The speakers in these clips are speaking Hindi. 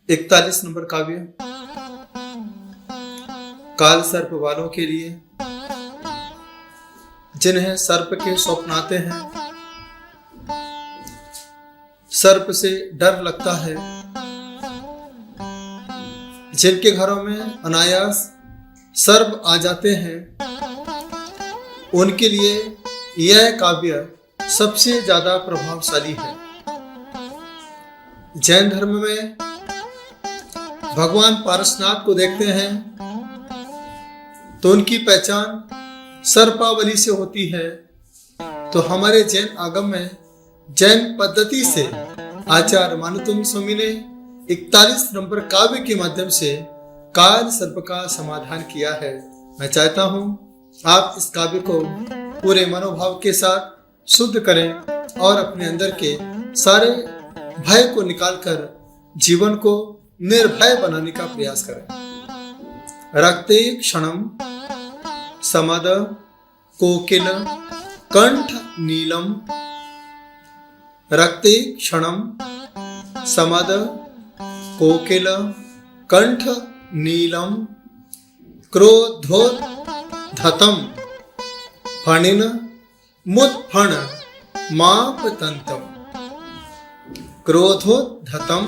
41 नंबर काव्य काल सर्प वालों के लिए, जिन्हें सर्प के स्वप्न आते हैं, सर्प से डर लगता है, जिनके घरों में अनायास सर्प आ जाते हैं, उनके लिए यह काव्य सबसे ज्यादा प्रभावशाली है। जैन धर्म में भगवान पारसनाथ को देखते हैं तो उनकी पहचान सर्पावली से होती है। तो हमारे जैन आगम में जैन पद्धति से आचार्य मानुतुंग स्वामी ने 41 नंबर काव्य के माध्यम से काल सर्प का समाधान किया है। मैं चाहता हूं आप इस काव्य को पूरे मनोभाव के साथ शुद्ध करें और अपने अंदर के सारे भय को निकालकर जीवन को निर्भय बनाने का प्रयास करें। रक्ते क्षणम समद कोकिल कंठ नीलम, रक्ते क्षणम समद कोकिल कंठ नीलम, क्रोधोद्धतं फणिन मुत्फण मापतंतम, क्रोधोद्धतं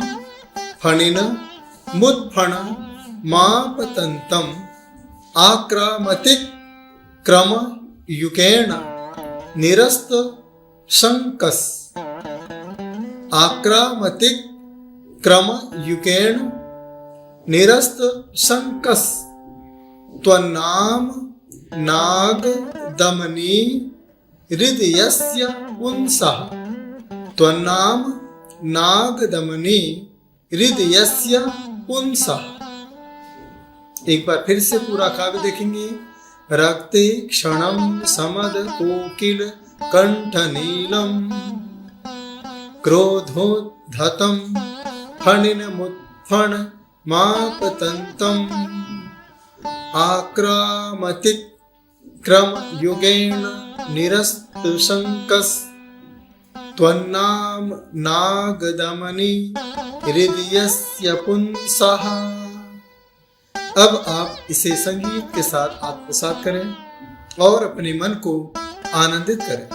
फणिन मुत्फण मापतंतम, आक्रामतिक क्रम युकेण निरस्त शंकस, आक्रामतिक क्रम युकेण निरस्त शंकस, त्वन्नाम नाग दमनी हृदयस्य पुंसः, त्वन्नाम नाग दमनी हृदयस्य पुंसः। एक बार फिर से पूरा काव्य देखेंगे। रक्ते क्षणम समद कोकिल कंठ नीलम, क्रोधोद्धतं फणिन मुत्फण मापतंतम, आक्रामतिक क्रम युगेण निरस्त शंकस, त्वन्नाम नागदमनी हृदयस्य पुंसः। अब आप इसे संगीत के साथ आत्मसात करें और अपने मन को आनंदित करें।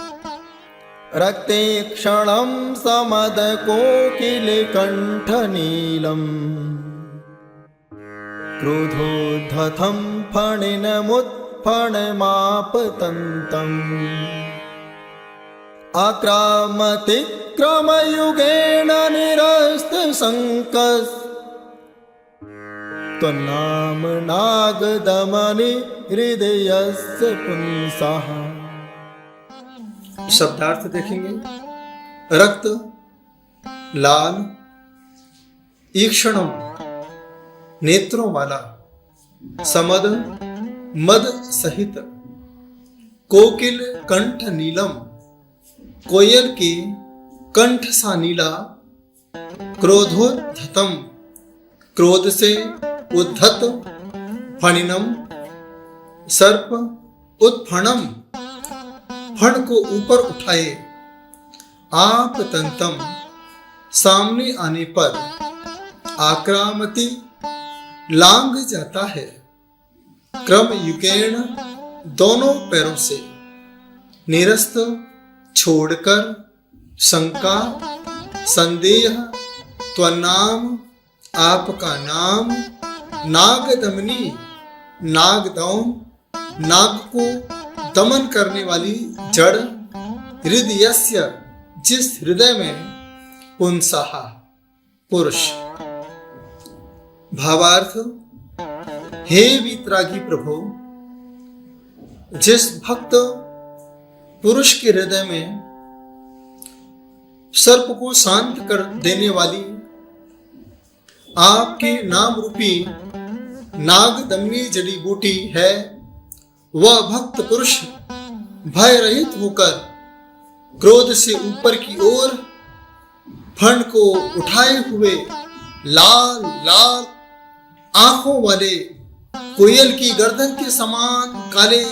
रक्ते क्षणं समद कोकिल कंठ नीलम, क्रोधोद्धतं फणिन मुत्फण मापतंतम, आक्रामतिक क्रम युगेण निरस्त शंकस, त्वन्नाम नागदमनी हृदयस्य पुंसः। शब्दार्थ देखेंगे। रक्त लाल, ईक्षणम नेत्रों वाला, समद मद सहित, कोकिल कंठ नीलम कोयल के कंठ सा नीला, क्रोधोद्धतम क्रोध से उद्धत, फणिनम सर्प, उत्फणम फण को ऊपर उठाए, आपतंतम सामने आने पर, आक्रामति लांघ जाता है, क्रम युगेण दोनों पैरों से, निरस्त छोड़कर, शंका संदेह, त्वन्नाम आपका नाम, नागदमनी नागदौम नाग को दमन करने वाली जड़, हृदयस्य जिस हृदय में, पुंसः पुरुष। भावार्थ, हे वीतरागी प्रभु, जिस भक्त पुरुष के हृदय में सर्प को शांत कर देने वाली आपके नाम रूपी नागदमनी जड़ी बूटी है, वह भक्त पुरुष भय रहित होकर क्रोध से ऊपर की ओर फण को उठाए हुए लाल लाल आंखों वाले कोयल की गर्दन के समान काले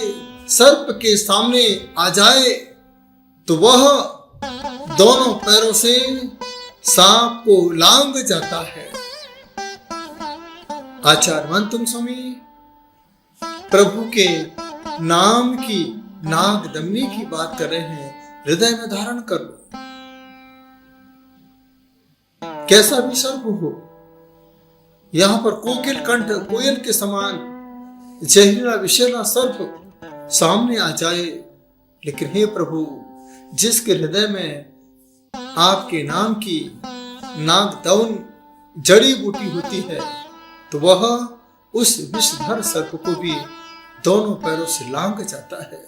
सर्प के सामने आ जाए तो वह दोनों पैरों से सांप को लांघ जाता है। आचार्य मंतुंग स्वामी प्रभु के नाम की नाग दमनी की बात कर रहे हैं। हृदय में धारण कर लो, कैसा भी सर्प हो, यहां पर कोकिल कंठ कोयल के समान जहरीला विषैला सर्प सामने आ जाए, लेकिन हे प्रभु, जिसके हृदय में आपके नाम की नागदौन जड़ी बूटी होती है, तो वह उस विषधर सर्प को भी दोनों पैरों से लांघ जाता है।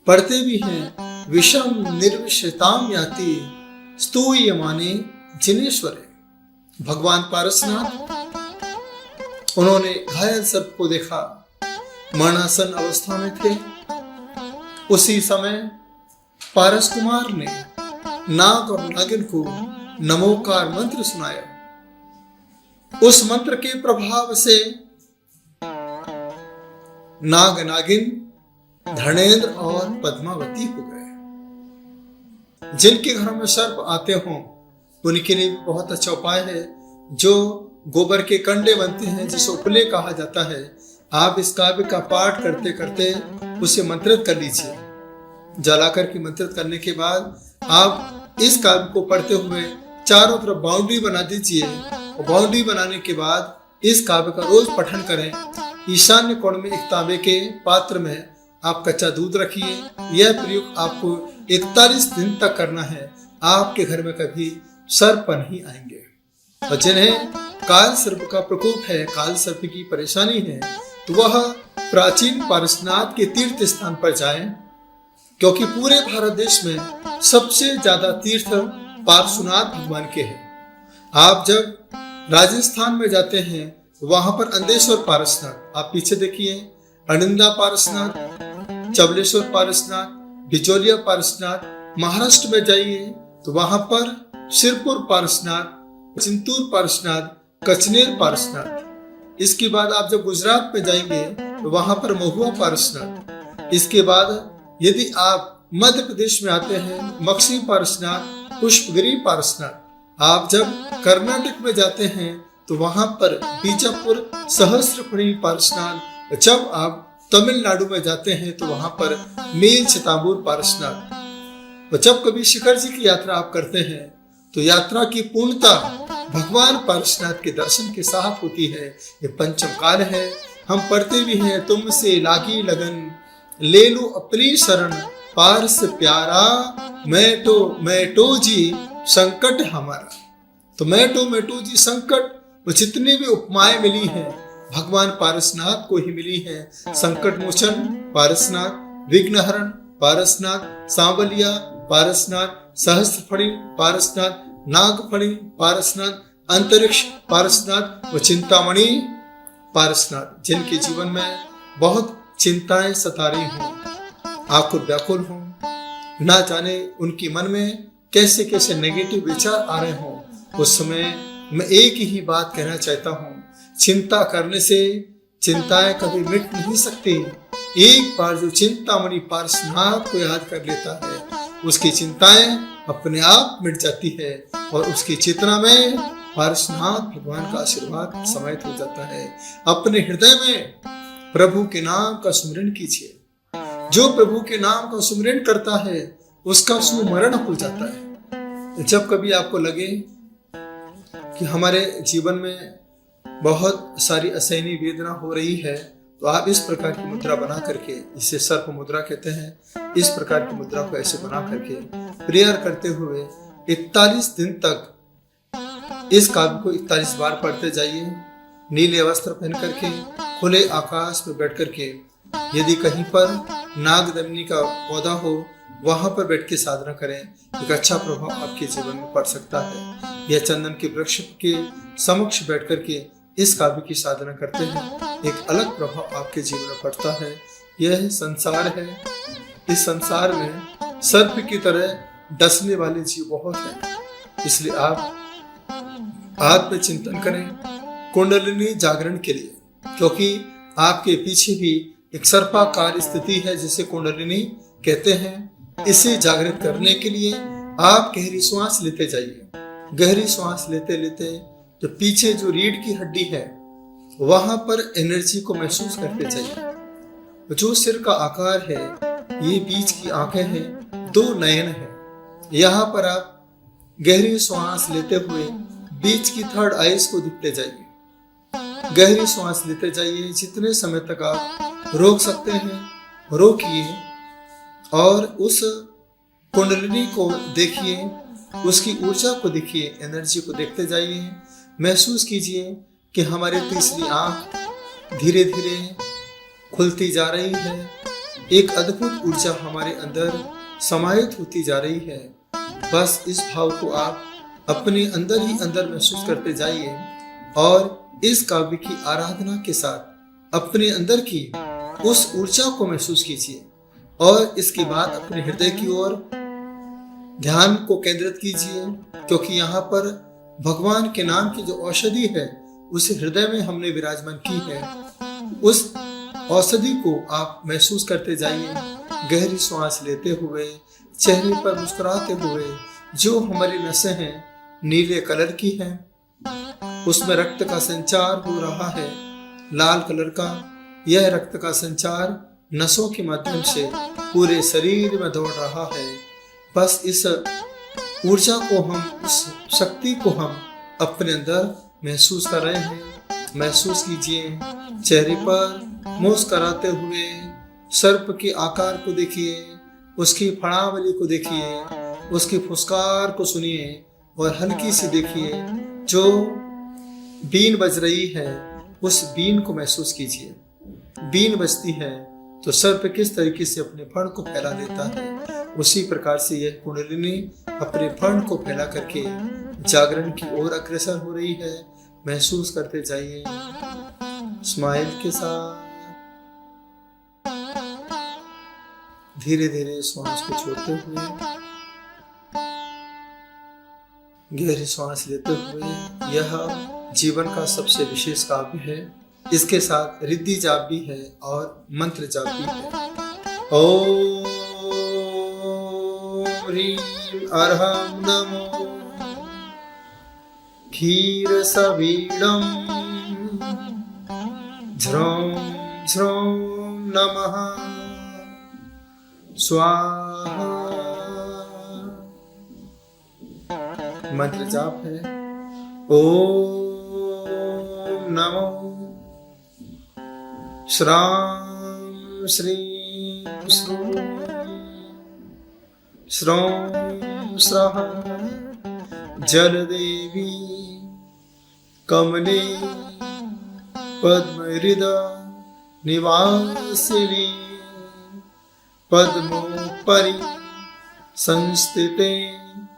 पढ़ते भी हैं, विषम निर्विषताम याति स्तूयमाने जिनेश्वरे। भगवान पारसनाथ, उन्होंने घायल सर्प को देखा, मरणासन अवस्था में थे। उसी समय पारस कुमार ने नाग और नागिन को नमोकार मंत्र सुनाया। उस मंत्र के प्रभाव से नाग नागिन धर्मेंद्र और पद्मावती हो गए। जिनके घर में सर्प आते हों, उनके लिए बहुत अच्छा उपाय है। जो गोबर के कंडे बनते हैं, जिसे उपले कहा जाता है, आप इस काव्य का पाठ करते करते उसे मंत्रित कर लीजिए। जलाकर के मंत्रित करने के बाद आप इस काव्य को पढ़ते हुए चारों तरफ बाउंड्री बना दीजिए, और बाउंड्री बनाने के बाद इस काव्य का रोज पठन करें। ईशान्य कोण में एक तांबे के पात्र में आप कच्चा दूध रखिए। यह प्रयोग आपको 41 दिन तक करना है। आपके घर में कभी सर्प नहीं आएंगे। और जिन्हें काल सर्प का प्रकोप है, काल सर्प की परेशानी है, तो वह प्राचीन पारसनाथ के तीर्थ स्थान पर जाएं, क्योंकि पूरे भारत देश में सबसे ज्यादा तीर्थ पार्श्वनाथ भगवान के हैं। आप जब राजस्थान में जाते हैं, वहां पर अंदेश्वर पारसनाथ, आप पीछे देखिए, अनिंदा पारसनाथ, चबलेश्वर पारसनाथ, बिचौलिया पारसनाथ। महाराष्ट्र में जाइए तो वहां पर शिरपुर पारसनाथ, चिंतूर पारसनाथ, कचनेर पारसनाथ। इसके बाद आप जब गुजरात में जाएंगे तो वहां पर महुआ पारसनाथ। इसके बाद यदि आप मध्य प्रदेश में आते हैं, मक्सी पारसनाथ, पुष्पगिरी पारसनाथ। आप जब कर्नाटक में जाते हैं तो वहां पर बीजापुर सहस्त्रफणी पारसनाथ। जब आप तमिलनाडु में जाते हैं तो वहां पर मेल चिताबूर पारसनाथ। और जब कभी शिखर जी की यात्रा आप करते हैं तो यात्रा की पूर्णता भगवान पारसनाथ के दर्शन के साथ होती है। ये पंचम काल है। हम पढ़ते भी हैं, तुमसे लागी लगन ले लो अपनी शरण, पारस प्यारा मैं तो जी संकट हमारा। तो मैं तो जी संकट, वो जितनी भी उपमाएं मिली हैं भगवान पारसनाथ को ही मिली है। संकट मोचन पारसनाथ, विघ्नहरण पारसनाथ, सांवलिया पारसनाथ, सहस्त्रफणी पारसनाथ, नागफणी पारसनाथ, अंतरिक्ष पारसनाथ व चिंतामणि पारसनाथ। जिनके जीवन में बहुत चिंताएं सता रही हों, आकुल व्याकुल हों, ना जाने उनके मन में कैसे कैसे नेगेटिव विचार आ रहे हों, उस समय मैं एक ही बात कहना चाहता हूँ, चिंता करने से चिंताएं कभी मिट नहीं सकती। एक बार जो चिंतामणि पारसनाथ को याद कर लेता है, उसकी चिंताएं अपने आप मिट जाती है और उसकी चेतना में पारसनाथ भगवान का आशीर्वाद समाहित हो जाता है। अपने हृदय में प्रभु के नाम का सुमिरन कीजिए। जो प्रभु के नाम का सुमिरन करता है उसका सुमरण हो जाता है। जब कभी आपको लगे कि हमारे जीवन में बहुत सारी असहनीय वेदना हो रही है, तो आप इस प्रकार की मुद्रा बना करके, इसे सर्प मुद्रा कहते हैं, इस प्रकार की मुद्रा को ऐसे बना करके प्रेयर करते हुए 41 दिन तक इस काव्य को 41 बार पढ़ते जाइए। नीले वस्त्र पहन करके खुले आकाश पर बैठ करके, यदि कहीं पर नागदमनी का पौधा हो वहां पर बैठ के साधना करें, एक अच्छा प्रभाव आपके जीवन में पड़ सकता है। यह चंदन के वृक्ष के समक्ष बैठ करके इस काव्य की साधना करते हैं, एक अलग प्रभाव आपके जीवन में पड़ता है। यह संसार है, इस संसार में सर्प की तरह डसने वाले जीव बहुत हैं। इसलिए आप आत्म चिंतन करें कुंडलिनी जागरण के लिए, क्योंकि आपके पीछे भी एक सर्पाकार स्थिति है जिसे कुंडलिनी कहते हैं। इसे जागृत करने के लिए आप गहरी श्वास लेते जाइए। गहरी श्वास लेते लेते जो पीछे जो रीढ़ की हड्डी है वहां पर एनर्जी को महसूस करते जाइए। जो सिर का आकार है, ये बीच की आंखें हैं, 2 नयन है। यहाँ पर आप गहरी सांस लेते हुए बीच की 3rd आईज को दिखते जाइए। गहरी सांस लेते जाइए, जितने समय तक आप रोक सकते हैं रोकिए, और उस कुंडलिनी को देखिए, उसकी ऊर्जा को देखिए, एनर्जी को देखते जाइए। महसूस कीजिए कि हमारी तीसरी आंख धीरे धीरे खुलती जा रही है। एक अद्भुत ऊर्जा हमारे अंदर समाहित होती जा रही है। बस इस भाव को आप अपने अंदर ही अंदर महसूस करते जाइए, और इस काव्य की आराधना के साथ अपने अंदर की उस ऊर्जा को महसूस कीजिए, और इसके बाद अपने हृदय की ओर ध्यान को केंद्रित कीजिए, क्योंकि यहाँ पर भगवान के नाम की जो औषधि है उसे हृदय में हमने विराजमान की है। उस औषधि को आप महसूस करते जाइए, गहरी सांस लेते हुए, चेहरे पर मुस्कुराते हुए। जो हमारी नसें हैं नीले कलर की हैं, उसमें रक्त का संचार हो रहा है लाल कलर का। यह रक्त का संचार नसों के माध्यम से पूरे शरीर में दौड़ रहा है। बस इस ऊर्जा को हम, उस शक्ति को हम अपने अंदर महसूस कर रहे हैं। महसूस कीजिए, चेहरे पर मुस्कुराते हुए सर्प के आकार को देखिए, उसकी फणावली को देखिए, उसकी फुसकार को सुनिए, और हल्की सी देखिए जो बीन बज रही है उस बीन को महसूस कीजिए। बीन बजती है तो सर्प किस तरीके से अपने फण को फैला देता है, उसी प्रकार से यह कुंडलिनी अपने फण को फैला करके जागरण की ओर अग्रसर हो रही है। महसूस करते जाइए स्माइल के साथ। धीरे धीरे सांस को छोड़ते हुए, गहरी सांस लेते हुए। यह जीवन का सबसे विशेष काव्य है। इसके साथ रिद्धि जाप भी है और मंत्र जाप भी है। ओम ह्रीं अर्हं नमो क्षीर सबीडं झ्रौं झ्रौं नमः स्वाहा। मंत्र जाप है ओम नमो श्रां श्रीं श्रूं श्रौं स्रः जलदेवी कमले पद्महृदा निवासिनी पद्मोपरि संस्थिते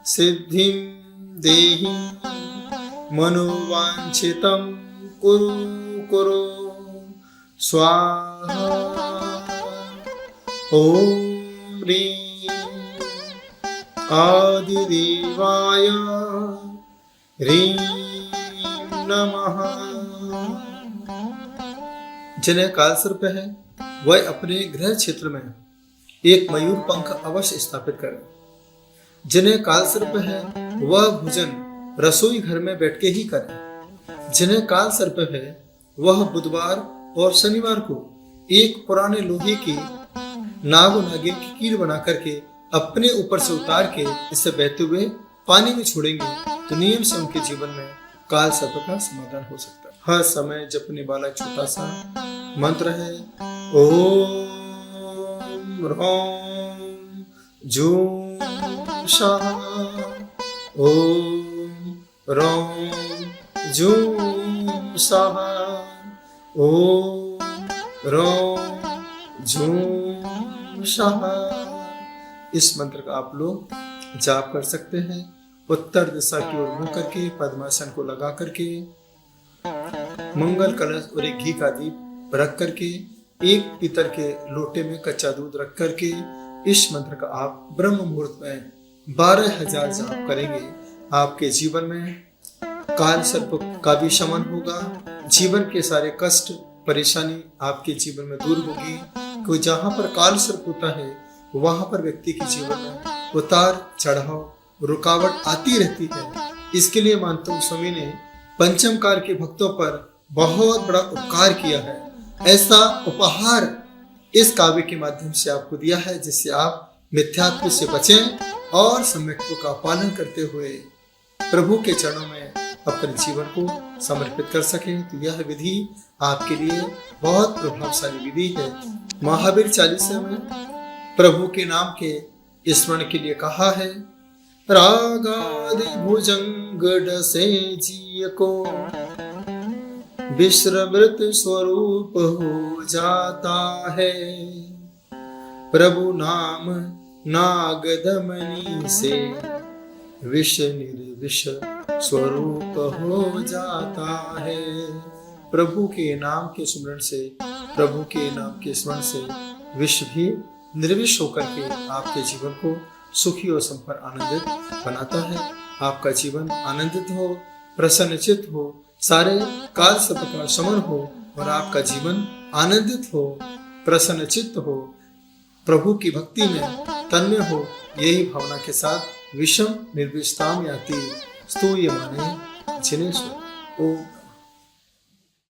सिद्धिं देहि मनोवांछितं कुरु कुरु स्वाहा। ओम ह्रीं आदिदेवाय ह्रीं नमः। जिन्हें कालसर्प है वह अपने गृह क्षेत्र में एक मयूर पंख अवश्य स्थापित करें। जिन्हें कालसर्प है वह भोजन रसोई घर में बैठ के ही करें। जिन्हें कालसर्प है वह बुधवार और शनिवार को एक पुराने लोहे की नाग नागिन की कील बना करके अपने ऊपर से उतार के इसे बहते हुए पानी में छोड़ेंगे तो नियम से उनके जीवन में काल सर्प का समाधान हो सकता है। हर समय जपने वाला छोटा सा मंत्र है ओम ह्रौं जूं शाह। ओम ह्रौं जूं शाह। ओम ह्रौं जूं शाह। इस मंत्र का आप लोग जाप कर सकते हैं। उत्तर दिशा की ओर मुंह करके पद्मासन को लगा करके मंगल कलश और एक घी का दीप रख करके एक पीतल के लोटे में कच्चा दूध रख करके इस मंत्र का आप ब्रह्म मुहूर्त में 12,000 जाप करेंगे। आपके जीवन में काल सर्प का भी शमन होगा। जीवन के सारे कष्ट परेशानी आपके जीवन में दूर होगी। क्योंकि जहाँ पर काल सर्प होता है वहां पर व्यक्ति के जीवन में उतार चढ़ाव रुकावट आती रहती है। इसके लिए मानतों स्वामी ने पंचम काल के भक्तों पर बहुत बड़ा उपकार किया है। ऐसा उपहार इस काव्य के माध्यम से आपको दिया है जिससे आप मिथ्यात्व से बचें और सम्यक्त्व का पालन करते हुए प्रभु के चरणों में अपने जीवन को समर्पित कर सकें। तो यह विधि आपके लिए बहुत प्रभावशाली विधि है। महावीर चालीसा में प्रभु के नाम के स्मरण के लिए कहा है, रागादि भुजंग डसे जिय को विश्रमृत स्वरूप हो जाता है। प्रभु नाम नागदमनी से विष निर्विष स्वरूप हो जाता है। प्रभु के नाम के स्मरण से, प्रभु के नाम के स्मरण से विष भी निर्विष होकर के आपके जीवन को सुखी और संपन्न आनंदित बनाता है। आपका जीवन आनंदित हो, प्रसन्नचित हो, सारे काल सब का शमन हो और आपका जीवन आनंदित हो, प्रसन्नचित्त हो, प्रभु की भक्ति में तन्मय हो। यही भावना के साथ विषम निर्विषताम याति स्तूयमाने जिनेश्वर। ओम